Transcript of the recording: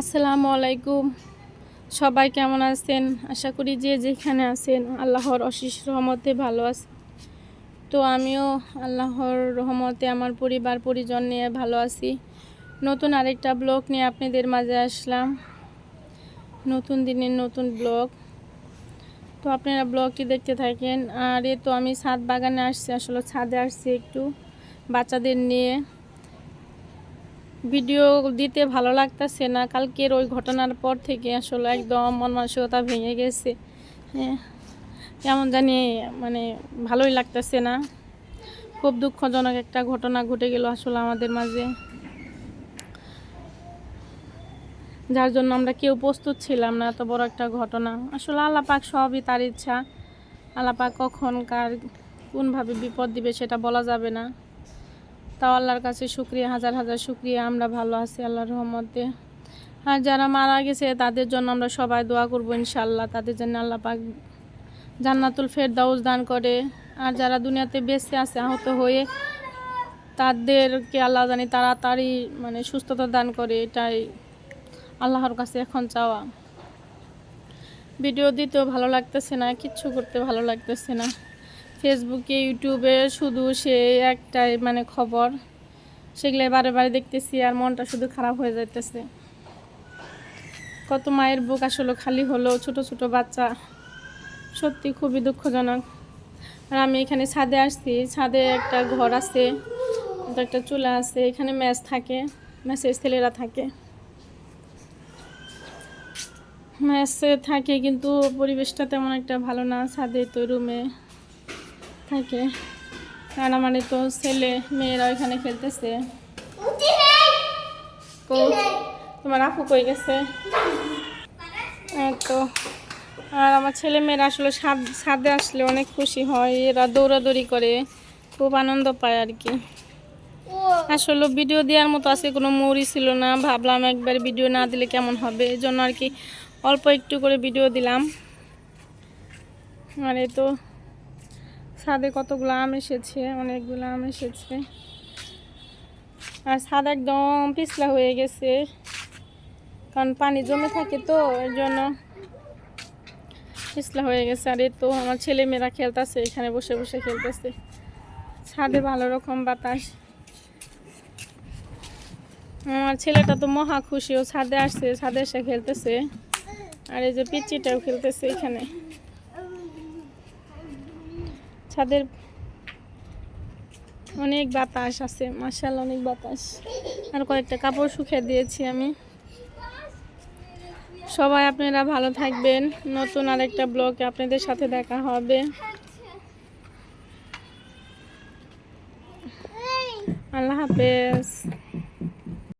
আসসালামু আলাইকুম। সবাই কেমন আছেন? আশা করি যে যেখানে আছেন আল্লাহর অশেষ রহমতে ভালো আছেন। তো আমিও আল্লাহর রহমতে আমার পরিবার পরিজন নিয়ে ভালো আছি। নতুন আরেকটা ব্লগ নিয়ে আপনাদের মাঝে আসলাম। নতুন দিনের নতুন ব্লগ। তো আপনারা ব্লগটি দেখতে থাকেন। আর তো আমি ছাদ বাগানে আসছি, আসলে ছাদে আসছি একটু বাচ্চাদের নিয়ে। ভিডিও দিতে ভালো লাগতেছে না, কালকের ওই ঘটনার পর থেকে আসলে একদম মন মানসিকতা ভেঙে গেছে। হ্যাঁ, কেমন জানি মানে ভালোই লাগতেছে না। খুব দুঃখজনক একটা ঘটনা ঘটে গেল আসলে আমাদের মাঝে, যার জন্য আমরা কেউ প্রস্তুত ছিলাম না। এত বড় একটা ঘটনা আসলে আল্লাহ পাক, সবই তার ইচ্ছা। আল্লাহ পাক কখন কার কোনভাবে বিপদ দিবে সেটা বলা যাবে না। তাও আল্লাহর কাছে শুকরিয়া, হাজার হাজার শুকরিয়া, আমরা ভালো আছি আল্লাহর রহমতে। আর যারা মারা গেছে তাদের জন্য আমরা সবাই দোয়া করব ইনশাআল্লাহ, তাদের জন্য আল্লাহ পাক জান্নাতুল ফেরদাউস দান করে। আর যারা দুনিয়াতে বেঁচে আছে আহত হয়ে, তাদেরকে আল্লাহ জানি তাড়াতাড়ি সুস্থতা দান করে, এটাই আল্লাহর কাছে এখন চাওয়া। ভিডিও দিতেও ভালো লাগতেছে না, কিচ্ছু করতে ভালো লাগতেছে না। ফেসবুকে ইউটিউবে শুধু সে একটাই খবর, সেগুলো বারে বারে দেখতেছি আর মনটা শুধু খারাপ হয়ে যাইতেছে। কত মায়ের বুক আসলে খালি হলো, ছোট ছোট বাচ্চা, সত্যি খুবই দুঃখজনক। আর আমি এখানে ছাদে আসছি, ছাদে একটা ঘর আছে, একটা চুলা আছে, এখানে ম্যাচ থাকে, ম্যাচের ছেলেরা থাকে, ম্যাচে থাকে, কিন্তু পরিবেশটা তেমন একটা ভালো না। ছাদে তো রুমে থাকে, আর আমার তো ছেলে মেয়েরা ওইখানে খেলতেছে। তোমার আপু কই গেছে? তো আর আমার ছেলে মেয়েরা আসলে ছাদে আসলে অনেক খুশি হয়, এরা দৌড়াদৌড়ি করে, খুব আনন্দ পায় আর কি। আসলে ভিডিও দেওয়ার মতো আজকে কোনো মুডই ছিল না, ভাবলাম একবার ভিডিও না দিলে কেমন হবে, এই জন্য আর কি অল্প একটু করে ভিডিও দিলাম। আর তো ছাদে কতগুলো আম এসেছে, অনেকগুলো আম এসেছে। আর ছাদ একদম পিছলা হয়ে গেছে, কারণ পানি জমে থাকে তো, এর জন্য পিছলা হয়ে গেছে। আর তো আমার ছেলে মেয়েরা খেলতেছে, এখানে বসে বসে খেলতেছে, ছাদে ভালো রকম বাতাস। আমার ছেলেটা তো মহা খুশি, ও ছাদে আসছে, ছাদে এসে খেলতেছে। আর এই যে পিচ্চিটাও খেলতেছে এখানে ছাদের, অনেক বাতাস আছে মাশাআল্লাহ, অনেক বাতাস। আর কয়েকটা কাপড় শুকিয়ে দিয়েছি আমি। সবাই আপনারা ভালো থাকবেন, নতুন আরেকটা ব্লগে আপনাদের সাথে দেখা হবে। আল্লাহ হাফেজ।